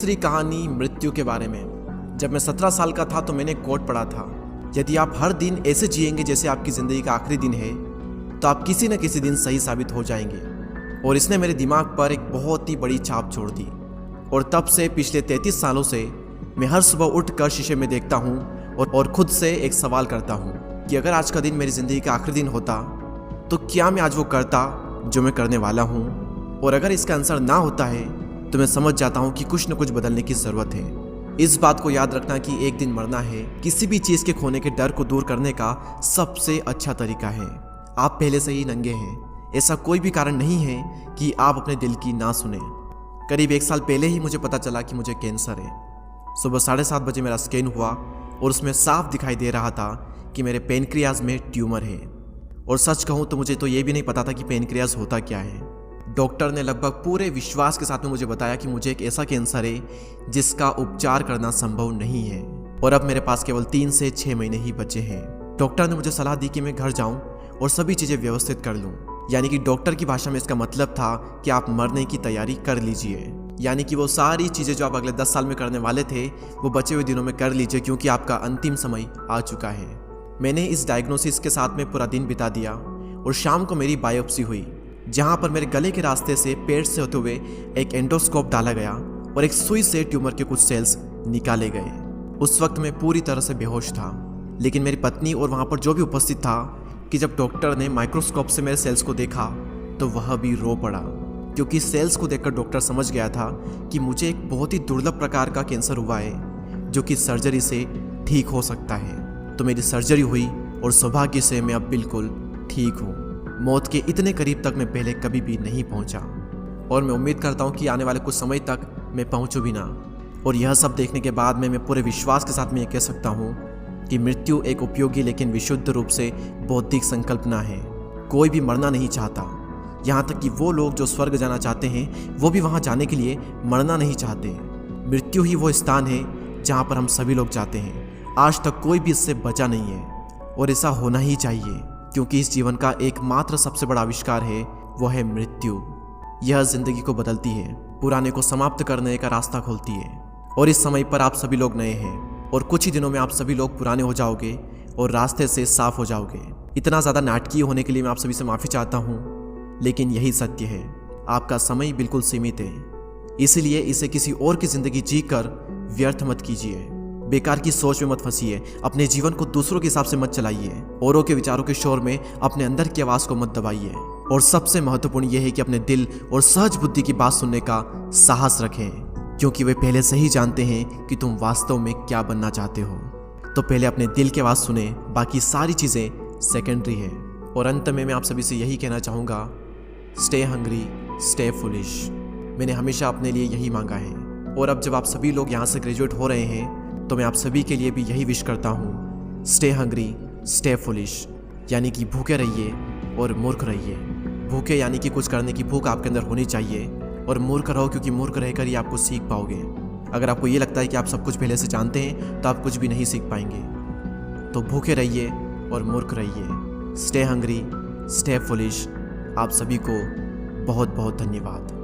दूसरी कहानी मृत्यु के बारे में। जब मैं 17 साल का था तो मैंने कोट पढ़ा था, यदि आप हर दिन ऐसे जिएंगे जैसे आपकी ज़िंदगी का आखिरी दिन है तो आप किसी न किसी दिन सही साबित हो जाएंगे। और इसने मेरे दिमाग पर एक बहुत ही बड़ी छाप छोड़ दी। और तब से पिछले 33 सालों से मैं हर सुबह उठकर शीशे में देखता हूँ और खुद से एक सवाल करता हूँ कि अगर आज का दिन मेरी ज़िंदगी का आखिरी दिन होता तो क्या मैं आज वो करता जो मैं करने वाला हूँ। और अगर इसका आंसर ना होता है तो मैं समझ जाता हूँ कि कुछ न कुछ बदलने की ज़रूरत है। इस बात को याद रखना कि एक दिन मरना है किसी भी चीज़ के खोने के डर को दूर करने का सबसे अच्छा तरीका है। आप पहले से ही नंगे हैं, ऐसा कोई भी कारण नहीं है कि आप अपने दिल की ना सुने। करीब 1 साल पहले ही मुझे पता चला कि मुझे कैंसर है। सुबह 7:30 बजे मेरा स्कैन हुआ और उसमें साफ दिखाई दे रहा था कि मेरे पेनक्रियाज में ट्यूमर है। और सच कहूँ तो मुझे तो ये भी नहीं पता था कि पेनक्रियाज होता क्या है। डॉक्टर ने लगभग पूरे विश्वास के साथ में मुझे बताया कि मुझे एक ऐसा कैंसर है जिसका उपचार करना संभव नहीं है और अब मेरे पास केवल 3 से 6 महीने ही बचे हैं। डॉक्टर ने मुझे सलाह दी कि मैं घर जाऊं और सभी चीज़ें व्यवस्थित कर लूं। यानी कि डॉक्टर की भाषा में इसका मतलब था कि आप मरने की तैयारी कर लीजिए। यानी कि वो सारी चीज़ें जो आप अगले 10 साल में करने वाले थे वो बचे हुए दिनों में कर लीजिए, क्योंकि आपका अंतिम समय आ चुका है। मैंने इस डायग्नोसिस के साथ में पूरा दिन बिता दिया और शाम को मेरी बायोप्सी हुई, जहां पर मेरे गले के रास्ते से पेट से होते हुए एक एंडोस्कोप डाला गया और एक सुई से ट्यूमर के कुछ सेल्स निकाले गए। उस वक्त मैं पूरी तरह से बेहोश था, लेकिन मेरी पत्नी और वहां पर जो भी उपस्थित था कि जब डॉक्टर ने माइक्रोस्कोप से मेरे सेल्स को देखा तो वह भी रो पड़ा, क्योंकि सेल्स को देखकर डॉक्टर समझ गया था कि मुझे एक बहुत ही दुर्लभ प्रकार का कैंसर हुआ है जो कि सर्जरी से ठीक हो सकता है। तो मेरी सर्जरी हुई और सौभाग्य से मैं अब बिल्कुल ठीक हूँ। मौत के इतने करीब तक मैं पहले कभी भी नहीं पहुंचा और मैं उम्मीद करता हूं कि आने वाले कुछ समय तक मैं पहुंचूं भी ना। और यह सब देखने के बाद मैं पूरे विश्वास के साथ में यह कह सकता हूं कि मृत्यु एक उपयोगी लेकिन विशुद्ध रूप से बौद्धिक संकल्पना है। कोई भी मरना नहीं चाहता, यहाँ तक कि वो लोग जो स्वर्ग जाना चाहते हैं वो भी वहाँ जाने के लिए मरना नहीं चाहते। मृत्यु ही वो स्थान है जहाँ पर हम सभी लोग जाते हैं। आज तक कोई भी इससे बचा नहीं है और ऐसा होना ही चाहिए, क्योंकि इस जीवन का एकमात्र सबसे बड़ा आविष्कार है वो है मृत्यु। यह जिंदगी को बदलती है, पुराने को समाप्त करने का रास्ता खोलती है। और इस समय पर आप सभी लोग नए हैं और कुछ ही दिनों में आप सभी लोग पुराने हो जाओगे और रास्ते से साफ हो जाओगे। इतना ज़्यादा नाटकीय होने के लिए मैं आप सभी से माफ़ी चाहता हूँ, लेकिन यही सत्य है। आपका समय बिल्कुल सीमित है, इसीलिए इसे किसी और की ज़िंदगी जी कर व्यर्थ मत कीजिए। बेकार की सोच में मत फंसिए, अपने जीवन को दूसरों के हिसाब से मत चलाइए, औरों के विचारों के शोर में अपने अंदर की आवाज़ को मत दबाइए। और सबसे महत्वपूर्ण यह है कि अपने दिल और सहज बुद्धि की बात सुनने का साहस रखें, क्योंकि वे पहले से ही जानते हैं कि तुम वास्तव में क्या बनना चाहते हो। तो पहले अपने दिल की आवाज़ सुने, बाकी सारी चीज़ें सेकेंडरी है। और अंत में मैं आप सभी से यही कहना चाहूँगा, स्टे हंग्री, स्टे फुलिश। मैंने हमेशा अपने लिए यही मांगा है। और अब जब आप सभी लोग यहाँ से ग्रेजुएट हो रहे हैं तो मैं आप सभी के लिए भी यही विश करता हूँ, स्टे हंग्री, स्टे फुलिश। यानी कि भूखे रहिए और मूर्ख रहिए। भूखे यानी कि कुछ करने की भूख आपके अंदर होनी चाहिए, और मूर्ख रहो क्योंकि मूर्ख रहकर ही आप कुछ सीख पाओगे। अगर आपको ये लगता है कि आप सब कुछ पहले से जानते हैं तो आप कुछ भी नहीं सीख पाएंगे। तो भूखे रहिए और मूर्ख रहिए। Stay hungry, stay foolish. आप सभी को बहुत बहुत धन्यवाद।